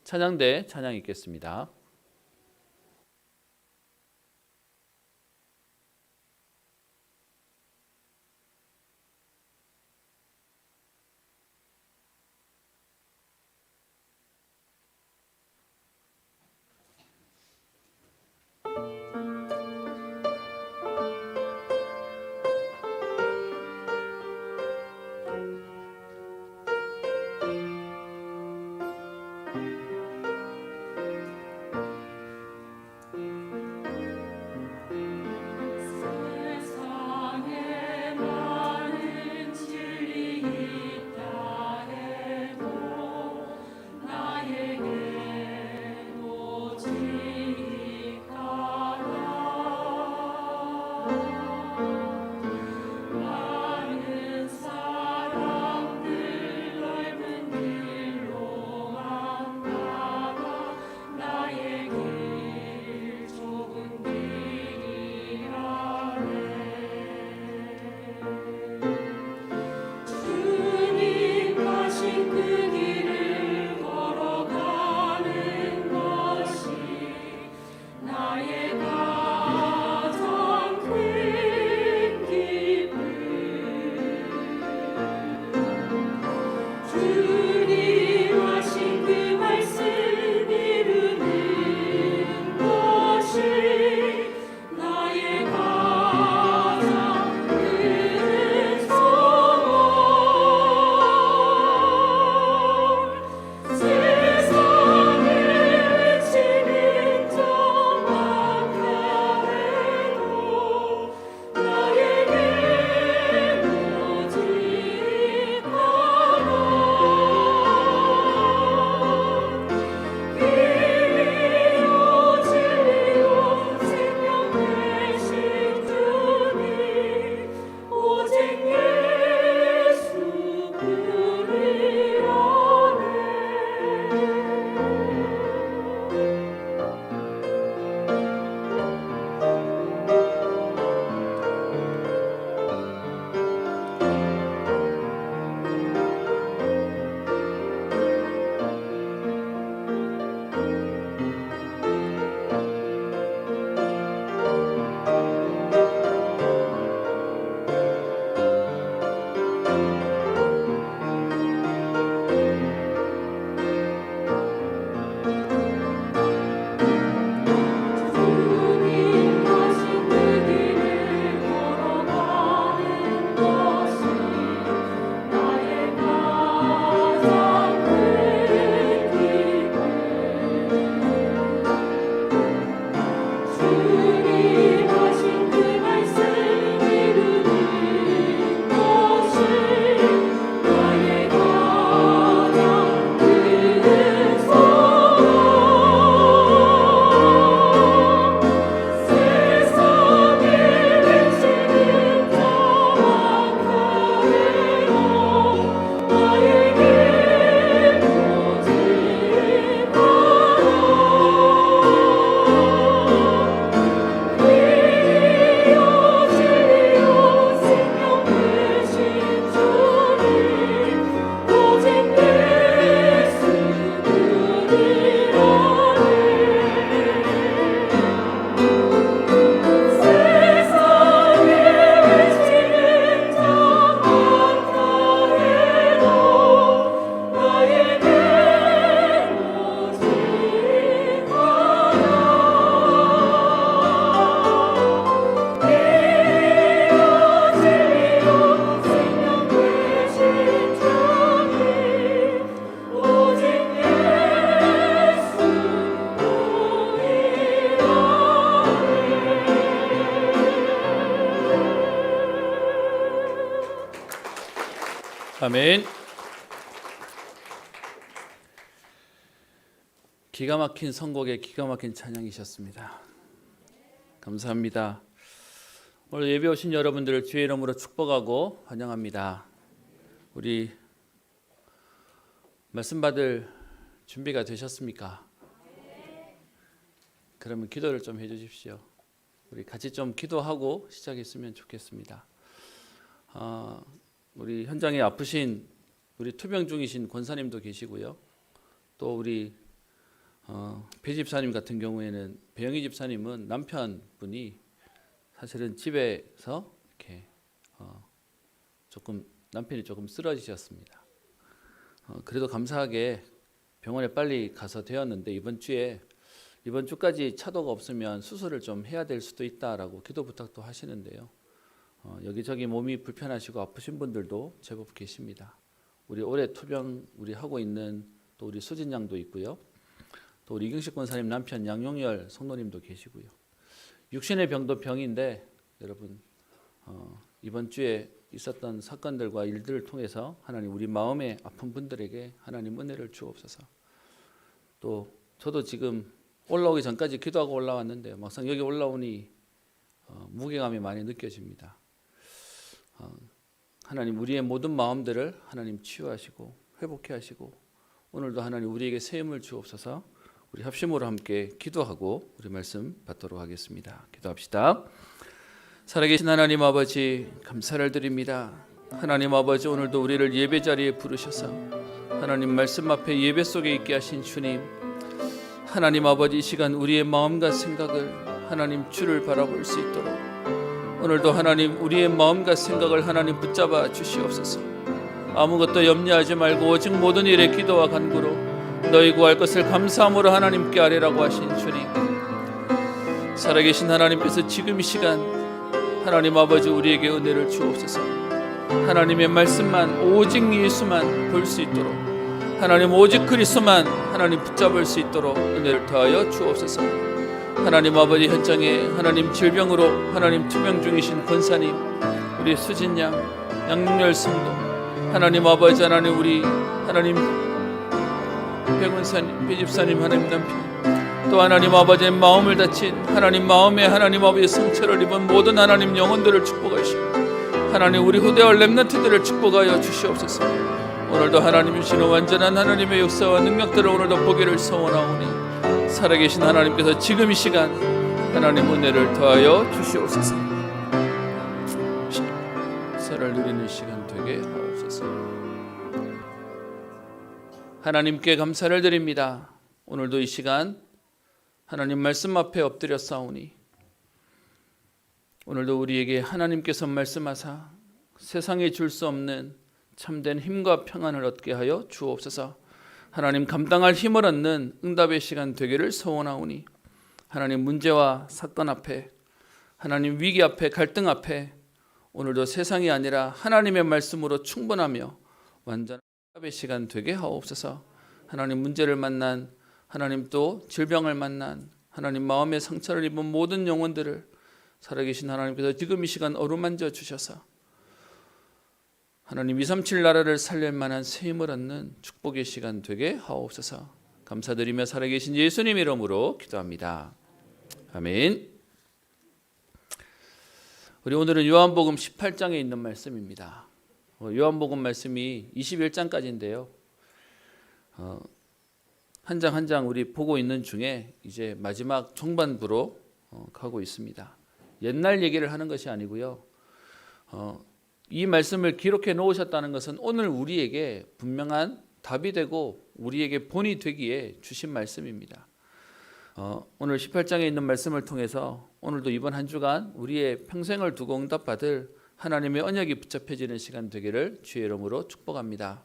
찬양대 찬양 읽겠습니다. 아멘. 기가 막힌 선곡의 기가 막힌 찬양이셨습니다. 감사합니다. 오늘 예배 오신 여러분들을 주의 이름으로 축복하고 환영합니다. 우리 말씀 받을 준비가 되셨습니까? 그러면 기도를 좀 해주십시오. 우리 같이 좀 기도하고 시작했으면 좋겠습니다. 우리 현장에 아프신 우리 투병 중이신 권사님도 계시고요. 또 우리 배 집사님 같은 경우에는 배영희 집사님은 남편분이 사실은 집에서 이렇게 남편이 조금 쓰러지셨습니다. 그래도 감사하게 병원에 빨리 가서 되었는데 이번 주까지 차도가 없으면 수술을 좀 해야 될 수도 있다라고 기도 부탁도 하시는데요. 여기저기 몸이 불편하시고 아프신 분들도 제법 계십니다. 우리 올해 투병 우리 하고 있는 또 우리 수진 양도 있고요. 또 우리 이경식 권사님 남편 양용열 성도님도 계시고요. 육신의 병도 병인데 여러분 이번 주에 있었던 사건들과 일들을 통해서 하나님 우리 마음에 아픈 분들에게 하나님 은혜를 주옵소서. 또 저도 지금 올라오기 전까지 기도하고 올라왔는데 막상 여기 올라오니 무게감이 많이 느껴집니다. 하나님 우리의 모든 마음들을 하나님 치유하시고 회복해 하시고 오늘도 하나님 우리에게 새 힘을 주옵소서. 우리 합심으로 함께 기도하고 우리 말씀 받도록 하겠습니다. 기도합시다. 살아계신 하나님 아버지 감사를 드립니다. 하나님 아버지 오늘도 우리를 예배 자리에 부르셔서 하나님 말씀 앞에 예배 속에 있게 하신 주님, 하나님 아버지 이 시간 우리의 마음과 생각을 하나님 주를 바라볼 수 있도록 오늘도 하나님 우리의 마음과 생각을 하나님 붙잡아 주시옵소서. 아무것도 염려하지 말고 오직 모든 일에 기도와 간구로 너희 구할 것을 감사함으로 하나님께 아뢰라고 하신 주님, 살아계신 하나님께서 지금 이 시간 하나님 아버지 우리에게 은혜를 주옵소서. 하나님의 말씀만 오직 예수만 볼 수 있도록 하나님 오직 그리스도만 하나님 붙잡을 수 있도록 은혜를 더하여 주옵소서. 하나님 아버지 현장에 하나님 질병으로 하나님 투병 중이신 권사님, 우리 수진 양, 양용열 성도, 하나님 아버지 하나님 우리 하나님 배권사님, 배집사님 하나님 남편, 또 하나님 아버지의 마음을 다친 하나님 마음에 하나님 아버지의 상처를 입은 모든 하나님 영혼들을 축복하시고 하나님 우리 후대와 렘넌트들을 축복하여 주시옵소서. 오늘도 하나님 주시는 완전한 하나님의 역사와 능력들을 오늘도 보기를 소원하오니 살아계신 하나님께서 지금 이 시간 하나님 은혜를 더하여 주시옵소서. 살을 누리는 시간 되게 하옵소서. 하나님께 감사를 드립니다. 오늘도 이 시간 하나님 말씀 앞에 엎드려 싸우니 오늘도 우리에게 하나님께서 말씀하사 세상에 줄 수 없는 참된 힘과 평안을 얻게 하여 주옵소서. 하나님 감당할 힘을 얻는 응답의 시간 되기를 소원하오니 하나님 문제와 사건 앞에 하나님 위기 앞에 갈등 앞에 오늘도 세상이 아니라 하나님의 말씀으로 충분하며 완전한 응답의 시간 되게 하옵소서. 하나님 문제를 만난 하나님 또 질병을 만난 하나님 마음의 상처를 입은 모든 영혼들을 살아계신 하나님께서 지금 이 시간 어루만져 주셔서 하나님 237 나라를 살릴 만한 새 힘을 얻는 축복의 시간 되게 하옵소서. 감사드리며 살아계신 예수님 이름으로 기도합니다. 아멘. 우리 오늘은 요한복음 18장에 있는 말씀입니다. 요한복음 말씀이 21장까지인데요. 한 장 한 장 우리 보고 있는 중에 이제 마지막 종반부로 가고 있습니다. 옛날 얘기를 하는 것이 아니고요. 이 말씀을 기록해 놓으셨다는 것은 오늘 우리에게 분명한 답이 되고 우리에게 본이 되기에 주신 말씀입니다. 오늘 18장에 있는 말씀을 통해서 오늘도 이번 한 주간 우리의 평생을 두고 응답받을 하나님의 언약이 붙잡혀지는 시간 되기를 주의 이름으로 축복합니다.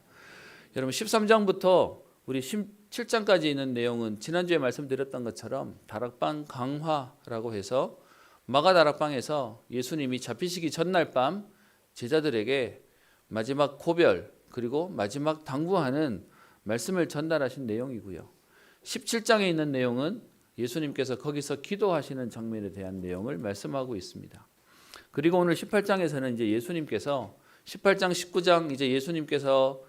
여러분 13장부터 우리 17장까지 있는 내용은 지난주에 말씀드렸던 것처럼 다락방 강화라고 해서 마가다락방에서 예수님이 잡히시기 전날 밤 제자들에게 마지막 고별 그리고 마지막 당부하는 말씀을 전달하신 내용이고요. 17장에 있는 내용은 예수님께서 거기서 기도하시는 장면에 대한 내용을 말씀하고 있습니다. 그리고 오늘 18장에서는 이제 예수님께서 18장 19장 이제 예수님께서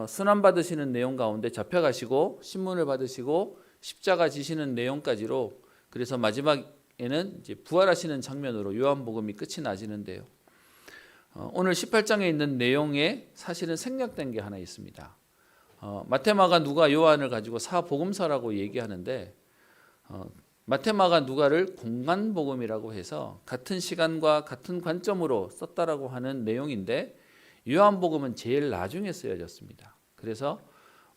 순환 받으시는 내용 가운데 잡혀가시고 신문을 받으시고 십자가 지시는 내용까지로 그래서 마지막에는 이제 부활하시는 장면으로 요한복음이 끝이 나지는데요. 오늘 18장에 있는 내용에 사실은 생략된 게 하나 있습니다. 마태, 마가, 누가, 요한을 가지고 사복음서라고 얘기하는데 마태, 마가, 누가를 공간복음이라고 해서 같은 시간과 같은 관점으로 썼다라고 하는 내용인데 요한복음은 제일 나중에 쓰여졌습니다. 그래서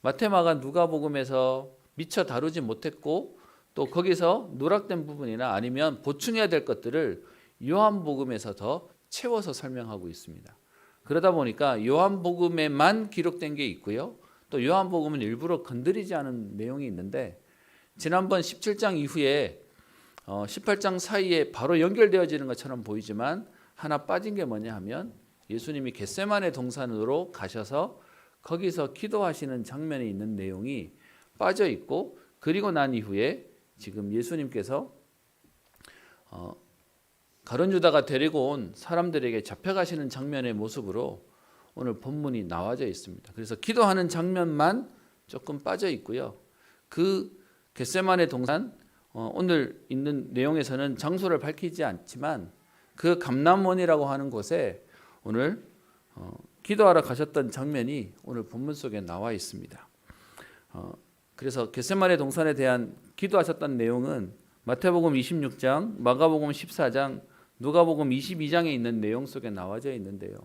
마태마가 누가복음에서 미처 다루지 못했고 또 거기서 누락된 부분이나 아니면 보충해야 될 것들을 요한복음에서 더 채워서 설명하고 있습니다. 그러다 보니까 요한복음에만 기록된 게 있고요. 또 요한복음은 일부러 건드리지 않은 내용이 있는데 지난번 17장 이후에 18장 사이에 바로 연결되어지는 것처럼 보이지만 하나 빠진 게 뭐냐 하면 예수님이 겟세마네 동산으로 가셔서 거기서 기도하시는 장면에 있는 내용이 빠져 있고 그리고 난 이후에 지금 예수님께서 가룟 유다가 데리고 온 사람들에게 잡혀가시는 장면의 모습으로 오늘 본문이 나와져 있습니다. 그래서 기도하는 장면만 조금 빠져 있고요. 그 겟세마네 동산 오늘 있는 내용에서는 장소를 밝히지 않지만 그 감람원이라고 하는 곳에 오늘 기도하러 가셨던 장면이 오늘 본문 속에 나와 있습니다. 그래서 겟세마네 동산에 대한 기도하셨던 내용은 마태복음 26장, 마가복음 14장, 누가복음 22장에 있는 내용 속에 나와져 있는데요.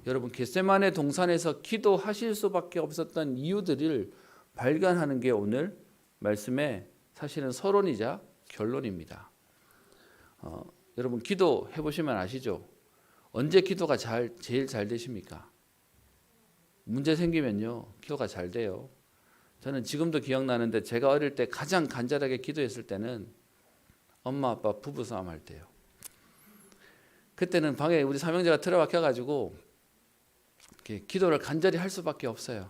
여러분 겟세마네 동산에서 기도하실 수밖에 없었던 이유들을 발견하는 게 오늘 말씀의 사실은 서론이자 결론입니다. 여러분 기도해 보시면 아시죠? 언제 기도가 제일 잘 되십니까? 문제 생기면요 기도가 잘 돼요. 저는 지금도 기억나는데 제가 어릴 때 가장 간절하게 기도했을 때는 엄마 아빠 부부싸움 할 때요. 그때는 방에 우리 삼형제가 틀어박혀가지고 기도를 간절히 할 수밖에 없어요.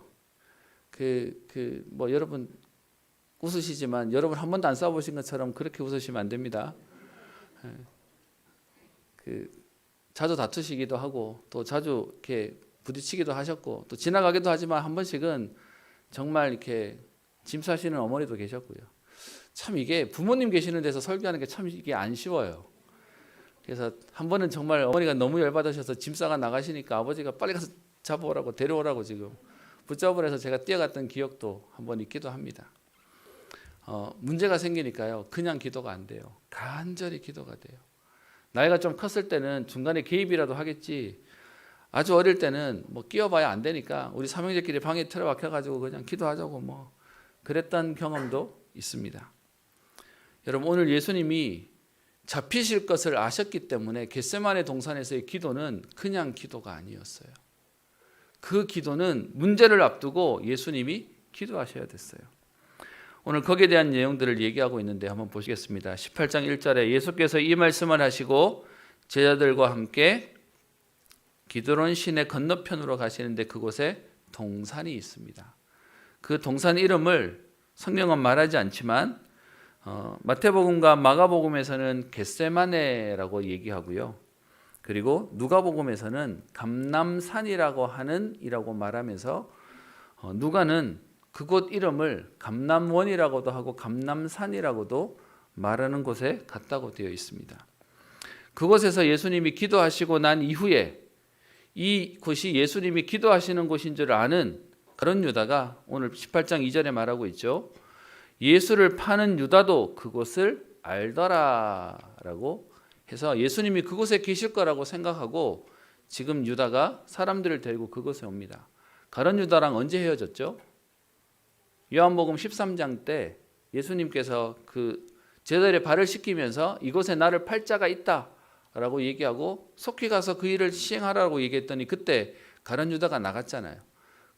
뭐 여러분 웃으시지만 여러분 한 번도 안 싸워보신 것처럼 그렇게 웃으시면 안 됩니다. 자주 다투시기도 하고 또 자주 이렇게 부딪히기도 하셨고 또 지나가기도 하지만 한 번씩은 정말 이렇게 짐 싸시는 어머니도 계셨고요. 참 이게 부모님 계시는 데서 설교하는 게 참 이게 안 쉬워요. 그래서 한 번은 정말 어머니가 너무 열받으셔서 짐 싸가 나가시니까 아버지가 빨리 가서 잡아오라고 데려오라고 지금 붙잡으라 해서 제가 뛰어갔던 기억도 한 번 있기도 합니다. 문제가 생기니까요 그냥 기도가 안 돼요. 간절히 기도가 돼요. 나이가 좀 컸을 때는 중간에 개입이라도 하겠지 아주 어릴 때는 뭐 끼어봐야 안 되니까 우리 삼형제끼리 방에 틀어박혀가지고 그냥 기도하자고 뭐 그랬던 경험도 있습니다. 여러분 오늘 예수님이 잡히실 것을 아셨기 때문에 겟세마네 동산에서의 기도는 그냥 기도가 아니었어요. 그 기도는 문제를 앞두고 예수님이 기도하셔야 됐어요. 오늘 거기에 대한 내용들을 얘기하고 있는데 한번 보시겠습니다. 18장 1절에 예수께서 이 말씀을 하시고 제자들과 함께 기드론 시내 건너편으로 가시는데 그곳에 동산이 있습니다. 그 동산 이름을 성경은 말하지 않지만 마태복음과 마가복음에서는 겟세마네라고 얘기하고요. 그리고 누가복음에서는 감람산이라고 하는 이라고 말하면서 누가는 그곳 이름을 감람원이라고도 하고 감람산이라고도 말하는 곳에 갔다고 되어 있습니다. 그곳에서 예수님이 기도하시고 난 이후에 이곳이 예수님이 기도하시는 곳인 줄 아는 가룟 유다가 오늘 18장 2절에 말하고 있죠. 예수를 파는 유다도 그곳을 알더라라고 해서 예수님이 그곳에 계실 거라고 생각하고 지금 유다가 사람들을 데리고 그곳에 옵니다. 가룟 유다랑 언제 헤어졌죠? 요한복음 13장 때 예수님께서 그 제자들의 발을 씻기면서 이곳에 나를 팔 자가 있다라고 얘기하고 속히 가서 그 일을 시행하라고 얘기했더니 그때 가룟 유다가 나갔잖아요.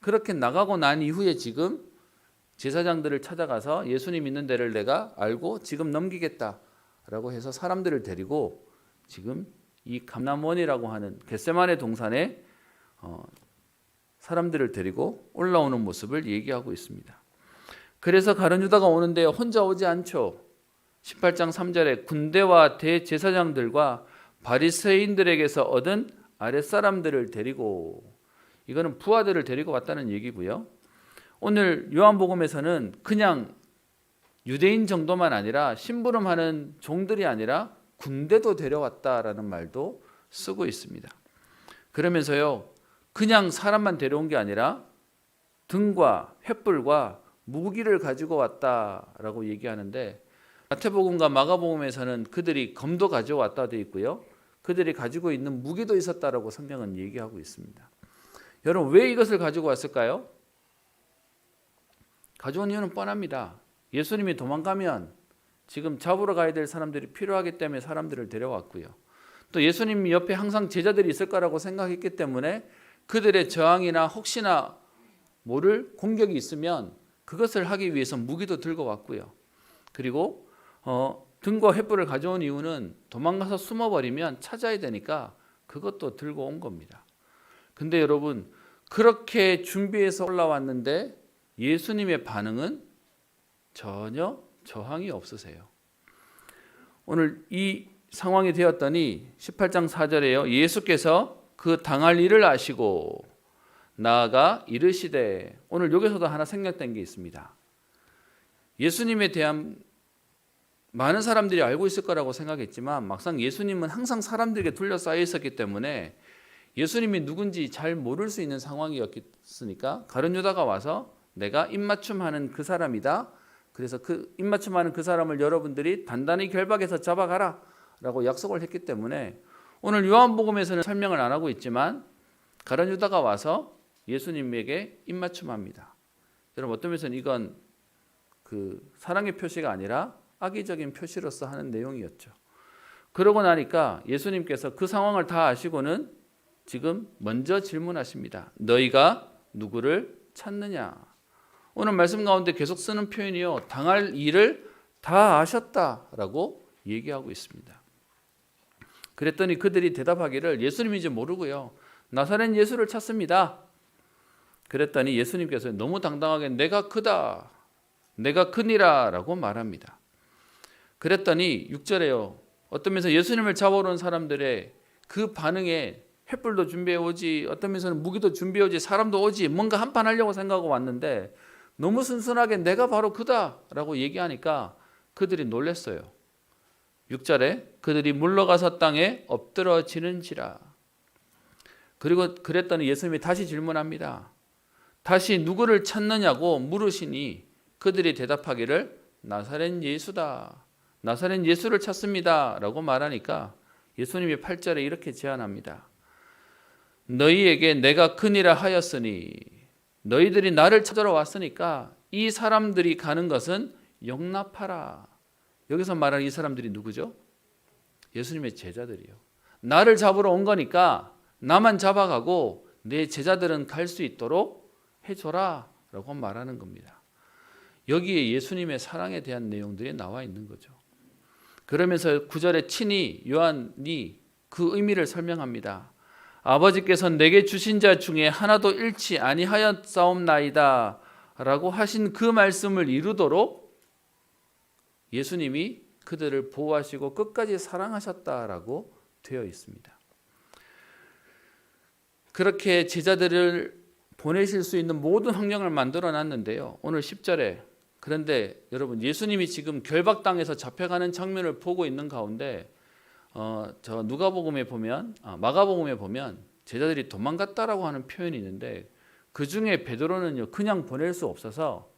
그렇게 나가고 난 이후에 지금 제사장들을 찾아가서 예수님 있는 데를 내가 알고 지금 넘기겠다라고 해서 사람들을 데리고 지금 이 감람원이라고 하는 겟세마네 동산에 사람들을 데리고 올라오는 모습을 얘기하고 있습니다. 그래서 가룟 유다가 오는데 혼자 오지 않죠. 18장 3절에 군대와 대제사장들과 바리새인들에게서 얻은 아랫사람들을 데리고, 이거는 부하들을 데리고 왔다는 얘기고요. 오늘 요한복음에서는 그냥 유대인 정도만 아니라 심부름하는 종들이 아니라 군대도 데려왔다라는 말도 쓰고 있습니다. 그러면서요 그냥 사람만 데려온 게 아니라 등과 횃불과 무기를 가지고 왔다라고 얘기하는데 마태복음과 마가복음에서는 그들이 검도 가져왔다 되어 있고요. 그들이 가지고 있는 무기도 있었다라고 성경은 얘기하고 있습니다. 여러분 왜 이것을 가지고 왔을까요? 가져온 이유는 뻔합니다. 예수님이 도망가면 지금 잡으러 가야 될 사람들이 필요하기 때문에 사람들을 데려왔고요. 또 예수님 옆에 항상 제자들이 있을 거라고 생각했기 때문에 그들의 저항이나 혹시나 모를 공격이 있으면 그것을 하기 위해서 무기도 들고 왔고요. 그리고 등과 횃불을 가져온 이유는 도망가서 숨어버리면 찾아야 되니까 그것도 들고 온 겁니다. 근데 여러분, 그렇게 준비해서 올라왔는데 예수님의 반응은 전혀 저항이 없으세요. 오늘 이 상황이 되었더니 18장 4절에요. 예수께서 그 당할 일을 아시고 나아가 이르시되, 오늘 여기서도 하나 생략된 게 있습니다. 예수님에 대한 많은 사람들이 알고 있을 거라고 생각했지만 막상 예수님은 항상 사람들에게 둘러싸여 있었기 때문에 예수님이 누군지 잘 모를 수 있는 상황이었으니까 가룟 유다가 와서 내가 입맞춤하는 그 사람이다. 그래서 그 입맞춤하는 그 사람을 여러분들이 단단히 결박해서 잡아가라 라고 약속을 했기 때문에 오늘 요한복음에서는 설명을 안 하고 있지만 가룟 유다가 와서 예수님에게 입맞춤합니다. 여러분, 어떤 면에서는 이건 그 사랑의 표시가 아니라 악의적인 표시로서 하는 내용이었죠. 그러고 나니까 예수님께서 그 상황을 다 아시고는 지금 먼저 질문하십니다. 너희가 누구를 찾느냐? 오늘 말씀 가운데 계속 쓰는 표현이요, 당할 일을 다 아셨다라고 얘기하고 있습니다. 그랬더니 그들이 대답하기를 예수님인지 모르고요, 나사렛 예수를 찾습니다. 그랬더니 예수님께서 너무 당당하게 내가 크다, 내가 크니라 라고 말합니다. 그랬더니 6절에요, 어떤 면에서 예수님을 잡아오는 사람들의 그 반응에 횃불도 준비해 오지, 어떤 면에서는 무기도 준비해 오지, 사람도 오지, 뭔가 한판 하려고 생각하고 왔는데 너무 순순하게 내가 바로 그다 라고 얘기하니까 그들이 놀랐어요. 6절에 그들이 물러가서 땅에 엎드러지는지라. 그리고 그랬더니 예수님이 다시 질문합니다. 다시 누구를 찾느냐고 물으시니 그들이 대답하기를 나사렛 예수다, 나사렛 예수를 찾습니다 라고 말하니까 예수님이 8절에 이렇게 제안합니다. 너희에게 내가 크니라 하였으니, 너희들이 나를 찾으러 왔으니까 이 사람들이 가는 것은 용납하라. 여기서 말하는 이 사람들이 누구죠? 예수님의 제자들이요. 나를 잡으러 온 거니까 나만 잡아가고 내 제자들은 갈 수 있도록 해줘라 라고 말하는 겁니다. 여기에 예수님의 사랑에 대한 내용들이 나와 있는 거죠. 그러면서 9절에 친히 요한이 그 의미를 설명합니다. 아버지께서 내게 주신 자 중에 하나도 잃지 아니하였사옵나이다 라고 하신 그 말씀을 이루도록 예수님이 그들을 보호하시고 끝까지 사랑하셨다라고 되어 있습니다. 그렇게 제자들을 보내실 수 있는 모든 환경을 만들어 놨는데요, 오늘 10절에 그런데 여러분, 예수님이 지금 결박당해서 잡혀가는 장면을 보고 있는 가운데 저 누가복음에 보면, 마가복음에 보면 제자들이 도망갔다라고 하는 표현이 있는데 그 중에 베드로는요, 그냥 보낼 수 없어서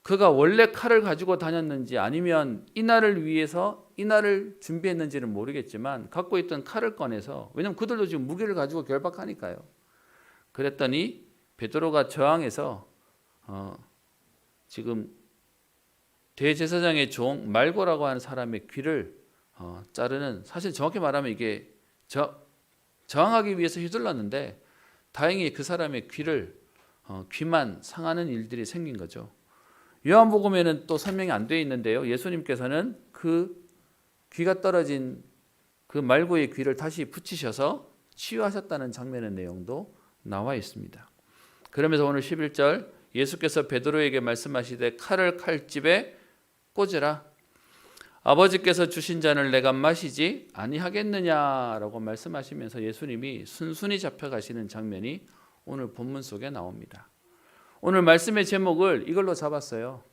그가 원래 칼을 가지고 다녔는지 아니면 이날을 위해서 이날을 준비했는지는 모르겠지만 갖고 있던 칼을 꺼내서, 왜냐하면 그들도 지금 무기를 가지고 결박하니까요. 그랬더니 베드로가 저항해서 지금 대제사장의 종 말고라고 하는 사람의 귀를 자르는, 사실 정확히 말하면 이게 저항하기 위해서 휘둘렀는데 다행히 그 사람의 귀만 상하는 일들이 생긴 거죠. 요한복음에는 또 설명이 안 되어 있는데요, 예수님께서는 그 귀가 떨어진 그 말고의 귀를 다시 붙이셔서 치유하셨다는 장면의 내용도 나와 있습니다. 그러면서 오늘 11절 예수께서 베드로에게 말씀하시되 칼을 칼집에 꽂으라. 아버지께서 주신 잔을 내가 마시지 아니하겠느냐라고 말씀하시면서 예수님이 순순히 잡혀가시는 장면이 오늘 본문 속에 나옵니다. 오늘 말씀의 제목을 이걸로 잡았어요.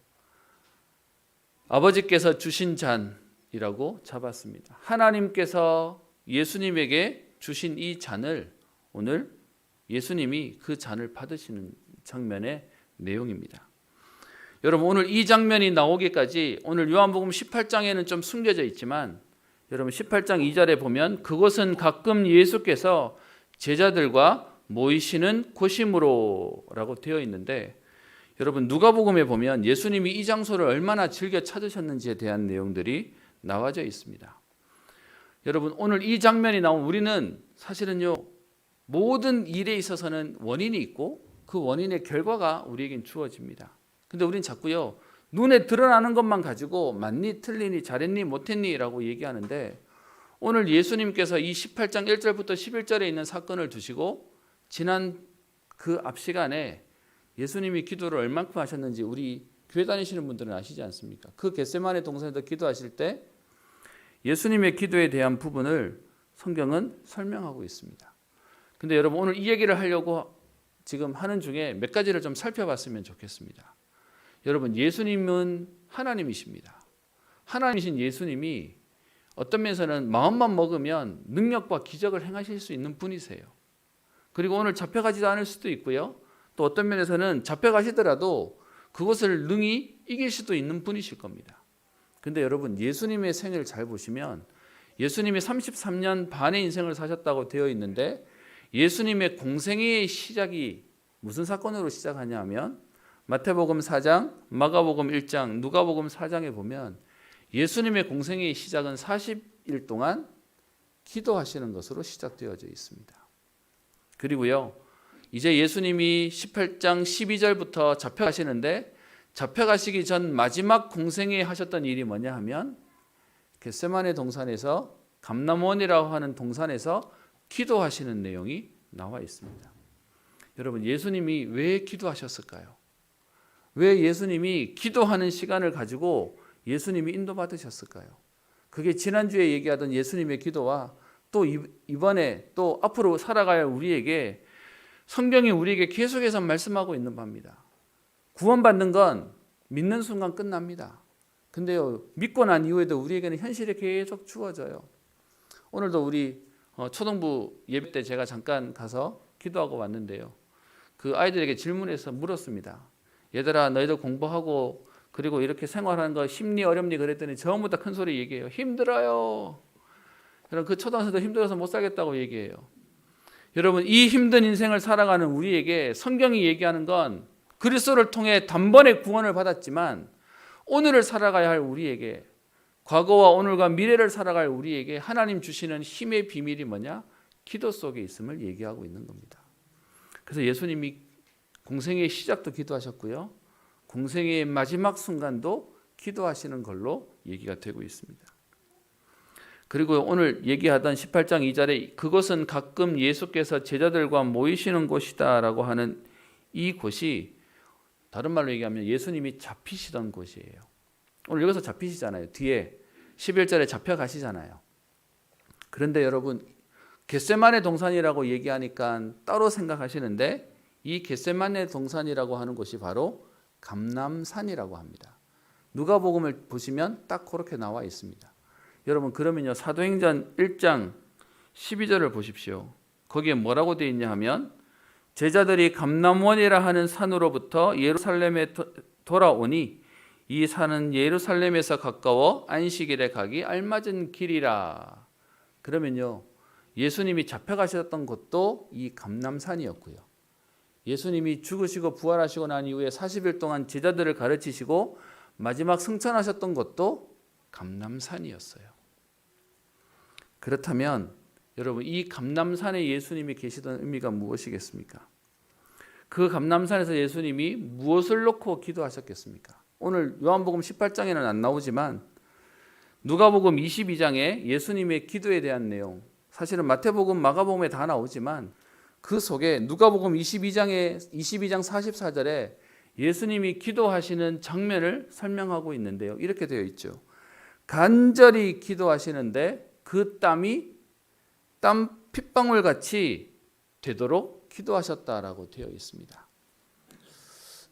아버지께서 주신 잔이라고 잡았습니다. 하나님께서 예수님에게 주신 이 잔을 오늘 예수님이 그 잔을 받으시는 장면의 내용입니다. 여러분, 오늘 이 장면이 나오기까지 오늘 요한복음 18장에는 좀 숨겨져 있지만 여러분 18장 2절에 보면 그곳은 가끔 예수께서 제자들과 모이시는 곳이므로 라고 되어 있는데, 여러분 누가복음에 보면 예수님이 이 장소를 얼마나 즐겨 찾으셨는지에 대한 내용들이 나와져 있습니다. 여러분 오늘 이 장면이 나온 우리는 사실은요 모든 일에 있어서는 원인이 있고 그 원인의 결과가 우리에겐 주어집니다. 근데 우린 자꾸요 눈에 드러나는 것만 가지고 맞니 틀리니 잘했니 못했니 라고 얘기하는데 오늘 예수님께서 이 18장 1절부터 11절에 있는 사건을 두시고 지난 그 앞 시간에 예수님이 기도를 얼만큼 하셨는지 우리 교회 다니시는 분들은 아시지 않습니까? 그 겟세마네 동산에서 기도하실 때 예수님의 기도에 대한 부분을 성경은 설명하고 있습니다. 근데 여러분 오늘 이 얘기를 하려고 지금 하는 중에 몇 가지를 좀 살펴봤으면 좋겠습니다. 여러분 예수님은 하나님이십니다. 하나님이신 예수님이 어떤 면에서는 마음만 먹으면 능력과 기적을 행하실 수 있는 분이세요. 그리고 오늘 잡혀가지도 않을 수도 있고요. 또 어떤 면에서는 잡혀가시더라도 그것을 능히 이길 수도 있는 분이실 겁니다. 근데 여러분 예수님의 생애를 잘 보시면 예수님이 33년 반의 인생을 사셨다고 되어 있는데 예수님의 공생애의 시작이 무슨 사건으로 시작하냐 하면 마태복음 4장, 마가복음 1장, 누가복음 4장에 보면 예수님의 공생애의 시작은 40일 동안 기도하시는 것으로 시작되어져 있습니다. 그리고요 이제 예수님이 18장 12절부터 잡혀가시는데 잡혀가시기 전 마지막 공생애에 하셨던 일이 뭐냐 하면 겟세마네 동산에서 감람원이라고 하는 동산에서 기도하시는 내용이 나와 있습니다. 여러분 예수님이 왜 기도하셨을까요? 왜 예수님이 기도하는 시간을 가지고 예수님이 인도받으셨을까요? 그게 지난주에 얘기하던 예수님의 기도와 또 이번에 또 앞으로 살아갈 우리에게 성경이 우리에게 계속해서 말씀하고 있는 바입니다. 구원받는 건 믿는 순간 끝납니다. 근데요 믿고 난 이후에도 우리에게는 현실이 계속 주어져요. 오늘도 우리 초등부 예배 때 제가 잠깐 가서 기도하고 왔는데요. 그 아이들에게 질문해서 물었습니다. 얘들아 너희들 공부하고 그리고 이렇게 생활하는 거 힘니 어렵니 그랬더니 전부 다 큰 소리 얘기해요. 힘들어요. 여러분 그 초등학생도 힘들어서 못 살겠다고 얘기해요. 여러분 이 힘든 인생을 살아가는 우리에게 성경이 얘기하는 건 그리스도를 통해 단번에 구원을 받았지만 오늘을 살아가야 할 우리에게 과거와 오늘과 미래를 살아갈 우리에게 하나님 주시는 힘의 비밀이 뭐냐? 기도 속에 있음을 얘기하고 있는 겁니다. 그래서 예수님이 공생애의 시작도 기도하셨고요. 공생애의 마지막 순간도 기도하시는 걸로 얘기가 되고 있습니다. 그리고 오늘 얘기하던 18장 2절에 그것은 가끔 예수께서 제자들과 모이시는 곳이다 라고 하는 이 곳이 다른 말로 얘기하면 예수님이 잡히시던 곳이에요. 오늘 여기서 잡히시잖아요. 뒤에 11절에 잡혀가시잖아요. 그런데 여러분 겟세마네 동산이라고 얘기하니까 따로 생각하시는데 이 겟세마네 동산이라고 하는 곳이 바로 감람산이라고 합니다. 누가복음을 보시면 딱 그렇게 나와 있습니다. 여러분 그러면요 사도행전 1장 12절을 보십시오. 거기에 뭐라고 되어 있냐 하면 제자들이 감람원이라 하는 산으로부터 예루살렘에 돌아오니 이 산은 예루살렘에서 가까워 안식일에 가기 알맞은 길이라. 그러면요 예수님이 잡혀가셨던 곳도 이 감람산이었고요. 예수님이 죽으시고 부활하시고 난 이후에 40일 동안 제자들을 가르치시고 마지막 승천하셨던 곳도 감람산이었어요. 그렇다면 여러분 이 감람산에 예수님이 계시던 의미가 무엇이겠습니까? 그 감람산에서 예수님이 무엇을 놓고 기도하셨겠습니까? 오늘 요한복음 18장에는 안 나오지만 누가복음 22장에 예수님의 기도에 대한 내용, 사실은 마태복음, 마가복음에 다 나오지만 그 속에 누가복음 22장 44절에 예수님이 기도하시는 장면을 설명하고 있는데요. 이렇게 되어 있죠. 간절히 기도하시는데 그 땀이 땀 핏방울 같이 되도록 기도하셨다라고 되어 있습니다.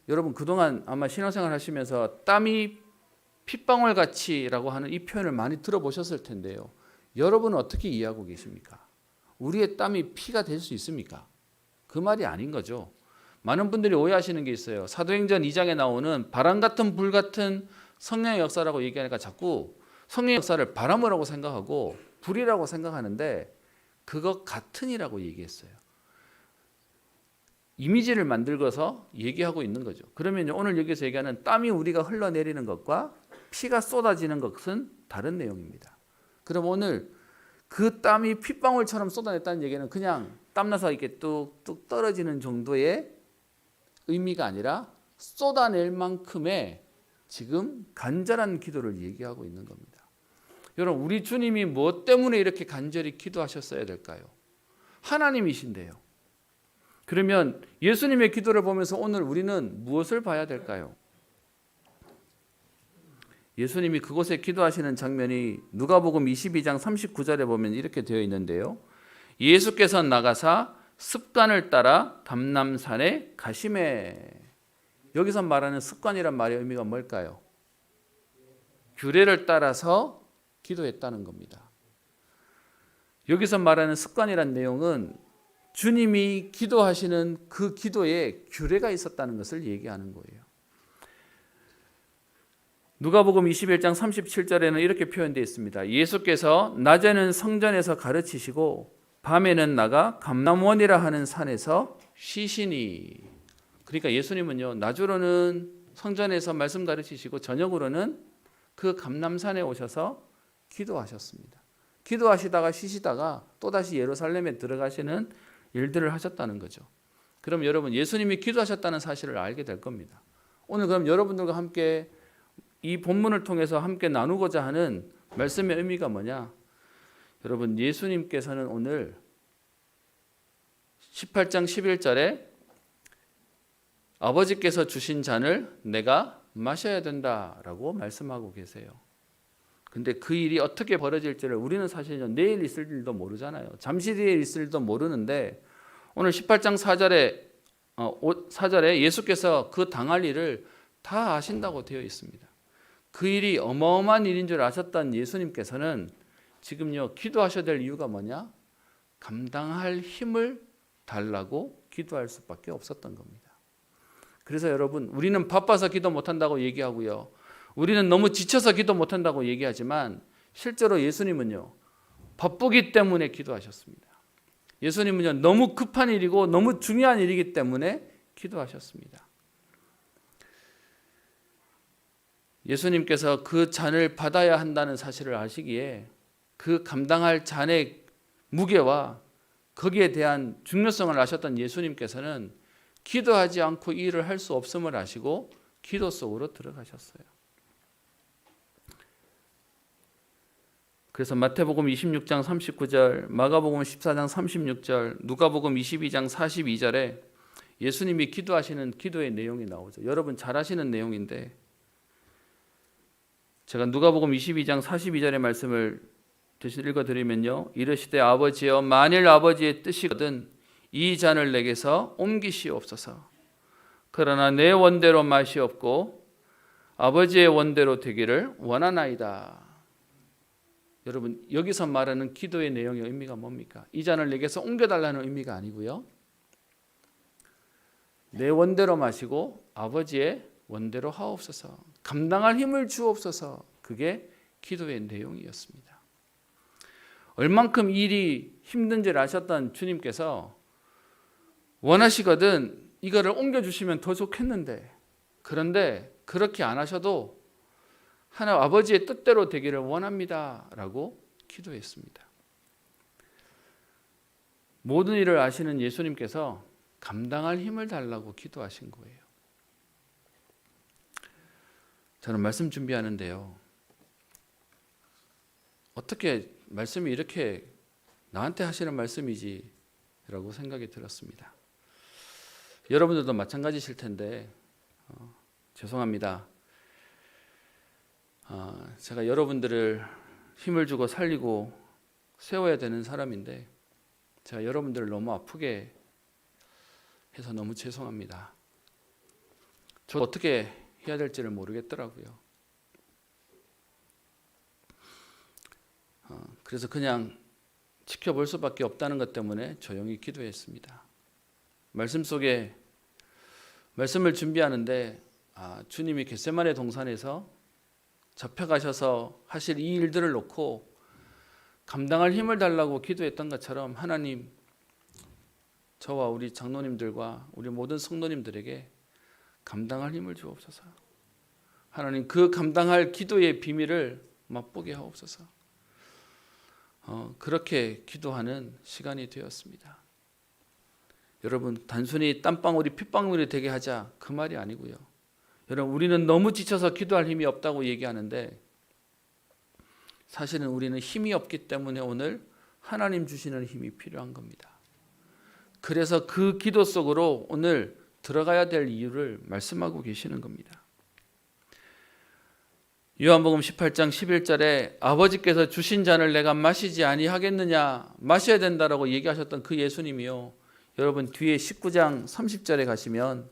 여러분 그동안 아마 신앙생활 하시면서 땀이 핏방울 같이라고 하는 이 표현을 많이 들어보셨을 텐데요. 여러분은 어떻게 이해하고 계십니까? 우리의 땀이 피가 될 수 있습니까? 그 말이 아닌 거죠. 많은 분들이 오해하시는 게 있어요. 사도행전 2장에 나오는 바람 같은 불 같은 성령의 역사라고 얘기하니까 자꾸 성령의 역사를 바람이라고 생각하고 불이라고 생각하는데 그것 같은이라고 얘기했어요. 이미지를 만들어서 얘기하고 있는 거죠. 그러면 오늘 여기서 얘기하는 땀이 우리가 흘러내리는 것과 피가 쏟아지는 것은 다른 내용입니다. 그럼 오늘 그 땀이 핏방울처럼 쏟아냈다는 얘기는 그냥 땀나서 이렇게 뚝뚝 떨어지는 정도의 의미가 아니라 쏟아낼 만큼의 지금 간절한 기도를 얘기하고 있는 겁니다. 여러분, 우리 주님이 무엇 때문에 이렇게 간절히 기도하셨어야 될까요? 하나님이신데요. 그러면 예수님의 기도를 보면서 오늘 우리는 무엇을 봐야 될까요? 예수님이 그곳에 기도하시는 장면이 누가복음 22장 39절에 보면 이렇게 되어 있는데요. 예수께서 나가사 습관을 따라 담남산에 가시매. 여기서 말하는 습관이란 말의 의미가 뭘까요? 규례를 따라서 기도했다는 겁니다. 여기서 말하는 습관이란 내용은 주님이 기도하시는 그 기도에 규례가 있었다는 것을 얘기하는 거예요. 누가복음 21장 37절에는 이렇게 표현되어 있습니다. 예수께서 낮에는 성전에서 가르치시고 밤에는 나가 감람원이라 하는 산에서 쉬시니. 그러니까 예수님은요, 낮으로는 성전에서 말씀 가르치시고 저녁으로는 그 감람산에 오셔서 기도하셨습니다. 기도하시다가 쉬시다가 또다시 예루살렘에 들어가시는 일들을 하셨다는 거죠. 그럼 여러분, 예수님이 기도하셨다는 사실을 알게 될 겁니다. 오늘 그럼 여러분들과 함께 이 본문을 통해서 함께 나누고자 하는 말씀의 의미가 뭐냐? 여러분, 예수님께서는 오늘 18장 11절에 아버지께서 주신 잔을 내가 마셔야 된다라고 말씀하고 계세요. 근데 그 일이 어떻게 벌어질지를 우리는 사실 내일 있을 일도 모르잖아요. 잠시 뒤에 있을 일도 모르는데 오늘 18장 4절에 예수께서 그 당할 일을 다 아신다고 되어 있습니다. 그 일이 어마어마한 일인 줄 아셨던 예수님께서는 지금요, 기도하셔야 될 이유가 뭐냐? 감당할 힘을 달라고 기도할 수밖에 없었던 겁니다. 그래서 여러분, 우리는 바빠서 기도 못한다고 얘기하고요, 우리는 너무 지쳐서 기도 못한다고 얘기하지만 실제로 예수님은요, 바쁘기 때문에 기도하셨습니다. 예수님은요, 너무 급한 일이고 너무 중요한 일이기 때문에 기도하셨습니다. 예수님께서 그 잔을 받아야 한다는 사실을 아시기에 그 감당할 잔의 무게와 거기에 대한 중요성을 아셨던 예수님께서는 기도하지 않고 이 일을 할 수 없음을 아시고 기도 속으로 들어가셨어요. 그래서 마태복음 26장 39절, 마가복음 14장 36절, 누가복음 22장 42절에 예수님이 기도하시는 기도의 내용이 나오죠. 여러분 잘 아시는 내용인데 제가 누가복음 22장 42절의 말씀을 대신 읽어드리면요, 이르시되 아버지여, 만일 아버지의 뜻이거든 이 잔을 내게서 옮기시옵소서. 그러나 내 원대로 마시옵고 아버지의 원대로 되기를 원하나이다. 여러분, 여기서 말하는 기도의 내용의 의미가 뭡니까? 이 잔을 내게서 옮겨달라는 의미가 아니고요, 내 원대로 마시고 아버지의 원대로 하옵소서, 감당할 힘을 주옵소서. 그게 기도의 내용이었습니다. 얼만큼 일이 힘든지를 아셨던 주님께서 원하시거든 이거를 옮겨주시면 더 좋겠는데, 그런데 그렇게 안 하셔도 하나님 아버지의 뜻대로 되기를 원합니다 라고 기도했습니다. 모든 일을 아시는 예수님께서 감당할 힘을 달라고 기도하신 거예요. 저는 말씀 준비하는데요, 어떻게 말씀이 이렇게 나한테 하시는 말씀이지 라고 생각이 들었습니다. 여러분들도 마찬가지실 텐데 죄송합니다. 제가 여러분들을 힘을 주고 살리고 세워야 되는 사람인데 제가 여러분들을 너무 아프게 해서 너무 죄송합니다. 저 어떻게 해야 될지를 모르겠더라고요. 그래서 그냥 지켜볼 수밖에 없다는 것 때문에 조용히 기도했습니다. 말씀 속에 말씀을 준비하는데 주님이 겟세마네 동산에서 잡혀가셔서 하실 이 일들을 놓고 감당할 힘을 달라고 기도했던 것처럼 하나님, 저와 우리 장로님들과 우리 모든 성도님들에게 감당할 힘을 주옵소서. 하나님, 그 감당할 기도의 비밀을 맛보게 하옵소서. 그렇게 기도하는 시간이 되었습니다. 여러분, 단순히 땀방울이 핏방울이 되게 하자, 그 말이 아니고요. 여러분, 우리는 너무 지쳐서 기도할 힘이 없다고 얘기하는데 사실은 우리는 힘이 없기 때문에 오늘 하나님 주시는 힘이 필요한 겁니다. 그래서 그 기도 속으로 오늘 들어가야 될 이유를 말씀하고 계시는 겁니다. 요한복음 18장 11절에 아버지께서 주신 잔을 내가 마시지 아니하겠느냐, 마셔야 된다라고 얘기하셨던 그 예수님이요, 여러분 뒤에 19장 30절에 가시면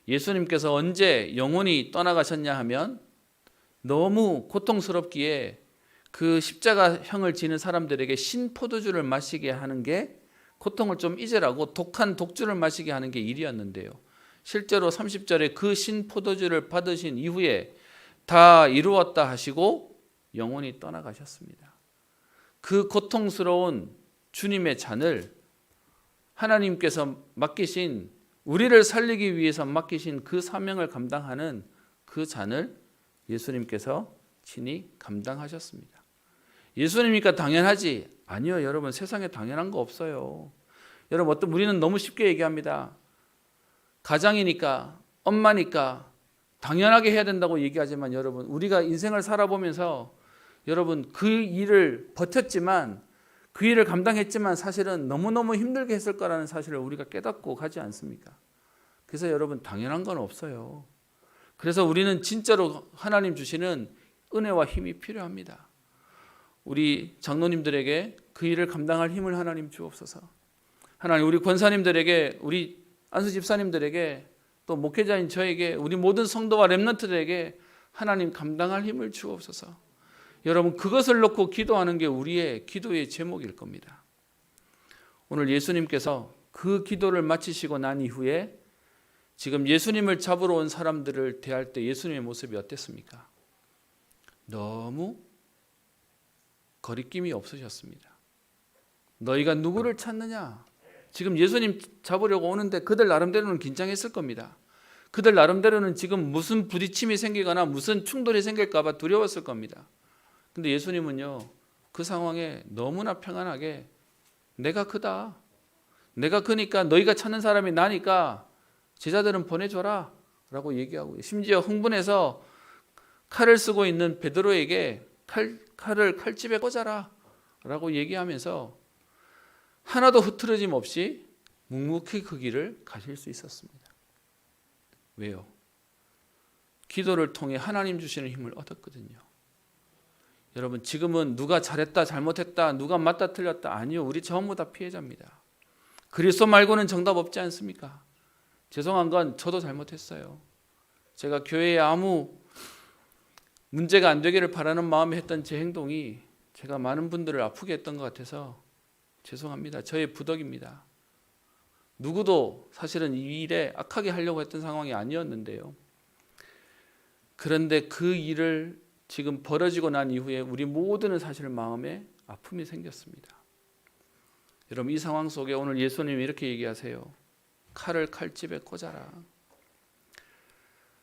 예수님께서 언제 영원히 떠나가셨냐 하면 너무 고통스럽기에 그 십자가형을 지는 사람들에게 신포도주를 마시게 하는 게, 고통을 좀 잊으라고 독한 독주를 마시게 하는 게 일이었는데요, 실제로 30절에 그 신포도주를 받으신 이후에 다 이루었다 하시고 영원히 떠나가셨습니다. 그 고통스러운 주님의 잔을 하나님께서 맡기신, 우리를 살리기 위해서 맡기신 그 사명을 감당하는 그 잔을 예수님께서 친히 감당하셨습니다. 예수님이니까 당연하지? 아니요, 여러분, 세상에 당연한 거 없어요. 여러분, 우리는 너무 쉽게 얘기합니다. 가장이니까, 엄마니까 당연하게 해야 된다고 얘기하지만, 여러분, 우리가 인생을 살아보면서 여러분 그 일을 버텼지만, 그 일을 감당했지만 사실은 너무너무 힘들게 했을 거라는 사실을 우리가 깨닫고 가지 않습니까? 그래서 여러분, 당연한 건 없어요. 그래서 우리는 진짜로 하나님 주시는 은혜와 힘이 필요합니다. 우리 장로님들에게 그 일을 감당할 힘을 하나님 주옵소서. 하나님, 우리 권사님들에게, 우리 안수 집사님들에게, 또 목회자인 저에게, 우리 모든 성도와 렘넌트들에게 하나님 감당할 힘을 주옵소서. 여러분, 그것을 놓고 기도하는 게 우리의 기도의 제목일 겁니다. 오늘 예수님께서 그 기도를 마치시고 난 이후에 지금 예수님을 잡으러 온 사람들을 대할 때 예수님의 모습이 어땠습니까? 너무 거리낌이 없으셨습니다. 너희가 누구를 찾느냐? 지금 예수님 잡으려고 오는데 그들 나름대로는 긴장했을 겁니다. 그들 나름대로는 지금 무슨 부딪힘이 생기거나 무슨 충돌이 생길까 봐 두려웠을 겁니다. 근데 예수님은요, 그 상황에 너무나 평안하게 내가 크다, 내가 크니까 너희가 찾는 사람이 나니까 제자들은 보내줘라 라고 얘기하고, 심지어 흥분해서 칼을 쓰고 있는 베드로에게 칼을 칼집에 꽂아라 라고 얘기하면서 하나도 흐트러짐 없이 묵묵히 그 길을 가실 수 있었습니다. 왜요? 기도를 통해 하나님 주시는 힘을 얻었거든요. 여러분, 지금은 누가 잘했다 잘못했다, 누가 맞다 틀렸다, 아니요, 우리 전부 다 피해자입니다. 그리스도 말고는 정답 없지 않습니까? 죄송한 건 저도 잘못했어요. 제가 교회에 아무 문제가 안 되기를 바라는 마음에 했던 제 행동이 제가 많은 분들을 아프게 했던 것 같아서 죄송합니다. 저의 부덕입니다. 누구도 사실은 이 일에 악하게 하려고 했던 상황이 아니었는데요. 그런데 그 일을 지금 벌어지고 난 이후에 우리 모두는 사실 마음에 아픔이 생겼습니다. 여러분, 이 상황 속에 오늘 예수님이 이렇게 얘기하세요. 칼을 칼집에 꽂아라.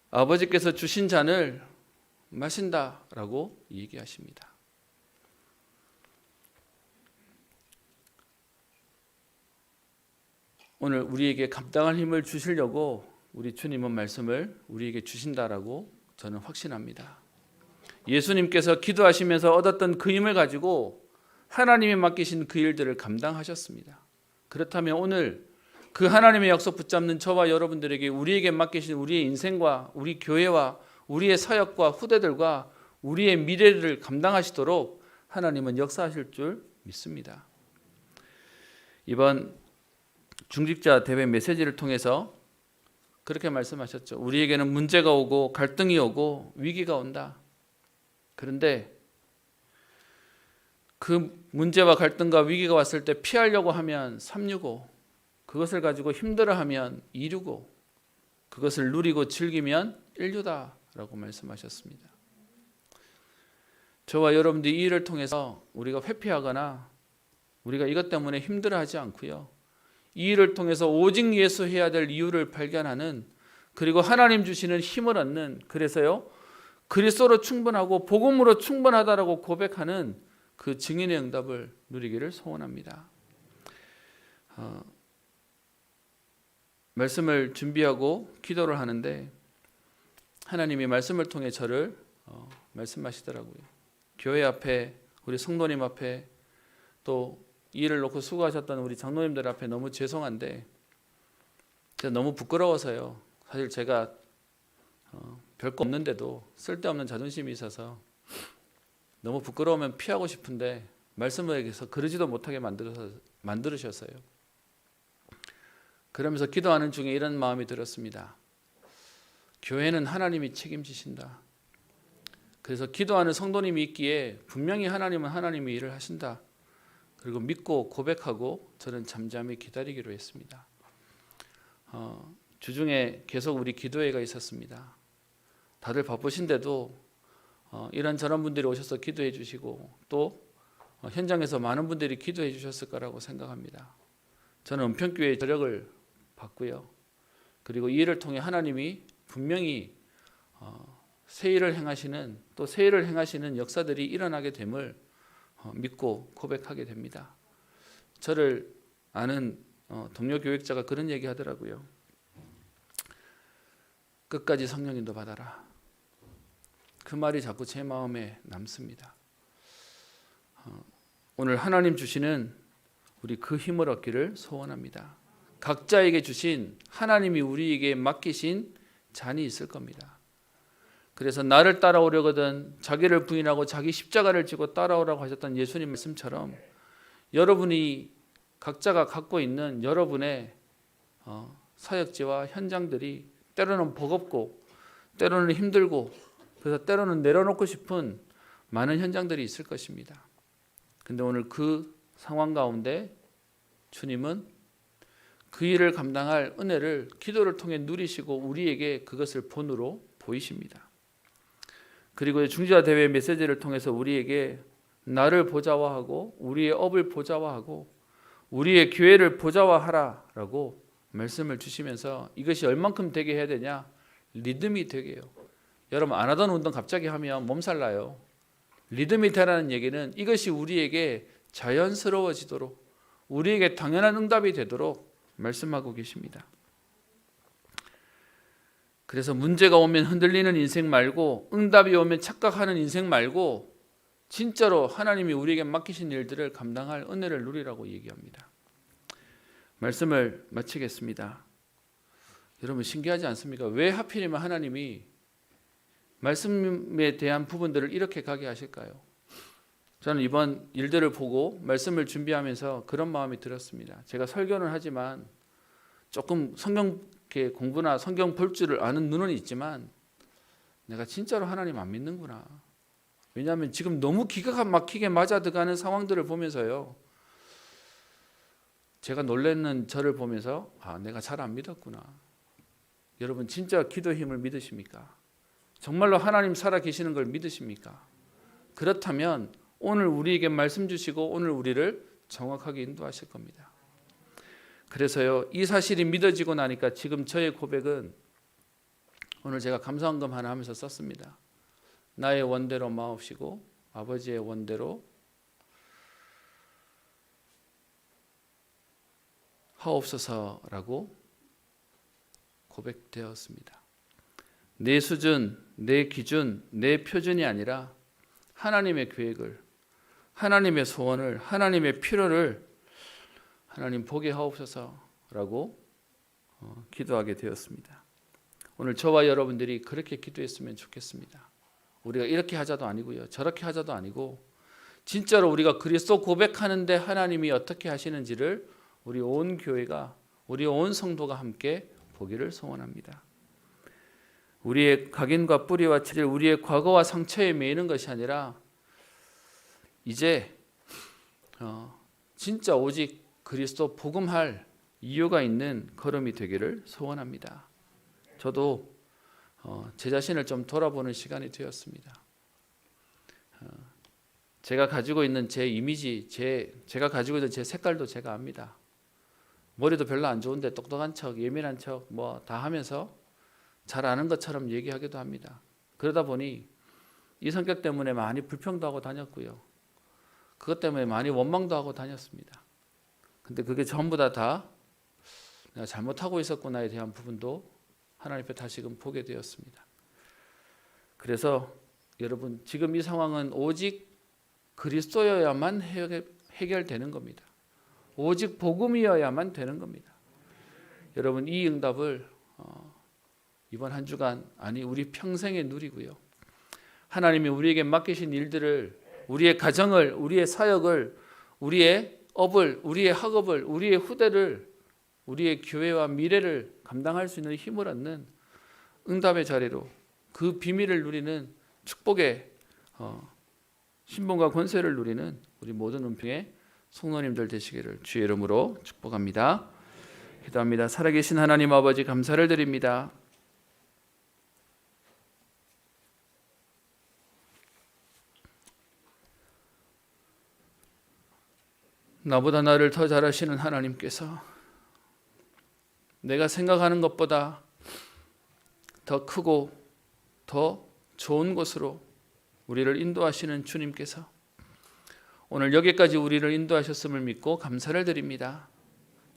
아버지께서 주신 잔을 마신다라고 얘기하십니다. 오늘 우리에게 감당할 힘을 주시려고 우리 주님은 말씀을 우리에게 주신다라고 저는 확신합니다. 예수님께서 기도하시면서 얻었던 그 힘을 가지고 하나님이 맡기신 그 일들을 감당하셨습니다. 그렇다면 오늘 그 하나님의 약속 붙잡는 저와 여러분들에게, 우리에게 맡기신 우리의 인생과 우리 교회와 우리의 사역과 후대들과 우리의 미래를 감당하시도록 하나님은 역사하실 줄 믿습니다. 이번 중직자 대회 메시지를 통해서 그렇게 말씀하셨죠. 우리에게는 문제가 오고 갈등이 오고 위기가 온다. 그런데 그 문제와 갈등과 위기가 왔을 때 피하려고 하면 365, 그것을 가지고 힘들어하면 265, 그것을 누리고 즐기면 165라고 말씀하셨습니다. 저와 여러분들이 이 일을 통해서 우리가 회피하거나 우리가 이것 때문에 힘들어하지 않고요, 이 일을 통해서 오직 예수 해야 될 이유를 발견하는, 그리고 하나님 주시는 힘을 얻는, 그래서요 그리스도로 충분하고 복음으로 충분하다라고 고백하는 그 증인의 응답을 누리기를 소원합니다. 말씀을 준비하고 기도를 하는데 하나님이 말씀을 통해 저를 말씀하시더라고요. 교회 앞에, 우리 성도님 앞에, 또 이 일을 놓고 수고하셨던 우리 장로님들 앞에 너무 죄송한데 제가 너무 부끄러워서요. 사실 제가 별거 없는데도 쓸데없는 자존심이 있어서 너무 부끄러우면 피하고 싶은데 말씀을 해서 그러지도 못하게 만들으셨어요. 그러면서 기도하는 중에 이런 마음이 들었습니다. 교회는 하나님이 책임지신다. 그래서 기도하는 성도님이 있기에 분명히 하나님은 하나님이 일을 하신다. 그리고 믿고 고백하고 저는 잠잠히 기다리기로 했습니다. 주중에 계속 우리 기도회가 있었습니다. 다들 바쁘신데도 이런저런 분들이 오셔서 기도해 주시고 또 현장에서 많은 분들이 기도해 주셨을 거라고 생각합니다. 저는 은평교회의 저력을 봤고요. 그리고 이 일을 통해 하나님이 분명히 새 일을 행하시는, 또 새 일을 행하시는 역사들이 일어나게 됨을 믿고 고백하게 됩니다. 저를 아는 동료 교육자가 그런 얘기 하더라고요. 끝까지 성령님도 받아라. 그 말이 자꾸 제 마음에 남습니다. 오늘 하나님 주시는 우리 그 힘을 얻기를 소원합니다. 각자에게 주신, 하나님이 우리에게 맡기신 잔이 있을 겁니다. 그래서 나를 따라오려거든 자기를 부인하고 자기 십자가를 지고 따라오라고 하셨던 예수님 말씀처럼 여러분이 각자가 갖고 있는 여러분의 사역지와 현장들이 때로는 버겁고 때로는 힘들고, 그래서 때로는 내려놓고 싶은 많은 현장들이 있을 것입니다. 근데 오늘 그 상황 가운데 주님은 그 일을 감당할 은혜를 기도를 통해 누리시고 우리에게 그것을 본으로 보이십니다. 그리고 중지자 대회 메시지를 통해서 우리에게 나를 보좌화하고 우리의 업을 보좌화하고 우리의 교회를 보좌화하라라고 말씀을 주시면서 이것이 얼만큼 되게 해야 되냐? 리듬이 되게 해요. 여러분 안 하던 운동 갑자기 하면 몸살 나요. 리듬이 되라는 얘기는 이것이 우리에게 자연스러워지도록, 우리에게 당연한 응답이 되도록 말씀하고 계십니다. 그래서 문제가 오면 흔들리는 인생 말고, 응답이 오면 착각하는 인생 말고, 진짜로 하나님이 우리에게 맡기신 일들을 감당할 은혜를 누리라고 얘기합니다. 말씀을 마치겠습니다. 여러분 신기하지 않습니까? 왜 하필이면 하나님이 말씀에 대한 부분들을 이렇게 가게 하실까요? 저는 이번 일들을 보고 말씀을 준비하면서 그런 마음이 들었습니다. 제가 설교는 하지만 조금 성경 공부나 성경 볼 줄을 아는 눈은 있지만 내가 진짜로 하나님 안 믿는구나. 왜냐하면 지금 너무 기가 막히게 맞아 들어가는 상황들을 보면서요, 제가 놀라는 저를 보면서 내가 잘 안 믿었구나. 여러분 진짜 기도의 힘을 믿으십니까? 정말로 하나님 살아 계시는 걸 믿으십니까? 그렇다면 오늘 우리에게 말씀 주시고 오늘 우리를 정확하게 인도하실 겁니다. 그래서요, 이 사실이 믿어지고 나니까 지금 저의 고백은, 오늘 제가 감사헌금 하나 하면서 썼습니다. 나의 원대로 마옵시고 아버지의 원대로 하옵소서라고 고백되었습니다. 내 수준, 내 기준, 내 표준이 아니라 하나님의 계획을, 하나님의 소원을, 하나님의 필요를 하나님 보게 하옵소서라고 기도하게 되었습니다. 오늘 저와 여러분들이 그렇게 기도했으면 좋겠습니다. 우리가 이렇게 하자도 아니고요, 저렇게 하자도 아니고, 진짜로 우리가 그리스도 고백하는데 하나님이 어떻게 하시는지를 우리 온 교회가, 우리 온 성도가 함께 보기를 소원합니다. 우리의 각인과 뿌리와 체질, 우리의 과거와 상처에 매이는 것이 아니라 이제 진짜 오직 그리스도 복음할 이유가 있는 걸음이 되기를 소원합니다. 저도 제 자신을 좀 돌아보는 시간이 되었습니다. 제가 가지고 있는 제 이미지, 제가 가지고 있는 제 색깔도 제가 압니다. 머리도 별로 안 좋은데 똑똑한 척, 예민한 척 뭐 다 하면서 잘 아는 것처럼 얘기하기도 합니다. 그러다 보니 이 성격 때문에 많이 불평도 하고 다녔고요. 그것 때문에 많이 원망도 하고 다녔습니다. 근데 그게 전부 다 내가 잘못하고 있었구나에 대한 부분도 하나님 앞에 다시금 보게 되었습니다. 그래서 여러분 지금 이 상황은 오직 그리스도여야만 해결되는 겁니다. 오직 복음이어야만 되는 겁니다. 여러분 이 응답을 이번 한 주간 아니 우리 평생에 누리고요. 하나님이 우리에게 맡기신 일들을 우리의 가정을 우리의 사역을 우리의 업을 우리의 학업을 우리의 후대를 우리의 교회와 미래를 감당할 수 있는 힘을 얻는 응답의 자리로 그 비밀을 누리는 축복의 신분과 권세를 누리는 우리 모든 은평의 성도님들 되시기를 주의 이름으로 축복합니다. 기도합니다. 살아계신 하나님 아버지 감사를 드립니다. 나보다 나를 더 잘 아시는 하나님께서 내가 생각하는 것보다 더 크고 더 좋은 곳으로 우리를 인도하시는 주님께서 오늘 여기까지 우리를 인도하셨음을 믿고 감사를 드립니다.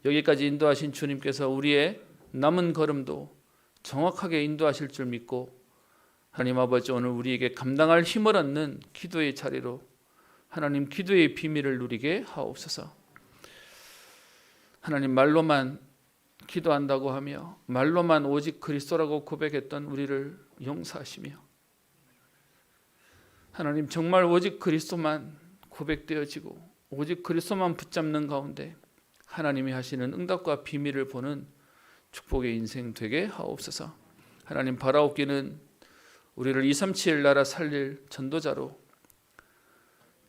여기까지 인도하신 주님께서 우리의 남은 걸음도 정확하게 인도하실 줄 믿고 하나님 아버지 오늘 우리에게 감당할 힘을 얻는 기도의 자리로 하나님 기도의 비밀을 누리게 하옵소서. 하나님 말로만 기도한다고 하며 말로만 오직 그리스도라고 고백했던 우리를 용서하시며 하나님 정말 오직 그리스도만 고백되어지고 오직 그리스도만 붙잡는 가운데 하나님이 하시는 응답과 비밀을 보는 축복의 인생 되게 하옵소서. 하나님 바라옵기는 우리를 237 나라 살릴 전도자로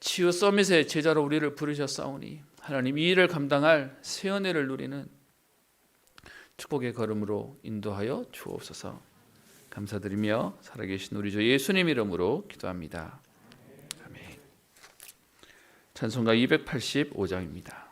치유 서밋의 제자로 우리를 부르셨사오니 하나님 이 일을 감당할 새 은혜를 누리는 축복의 걸음으로 인도하여 주옵소서. 감사드리며 살아계신 우리 주 예수님 이름으로 기도합니다. 아멘. 찬송가 285장입니다.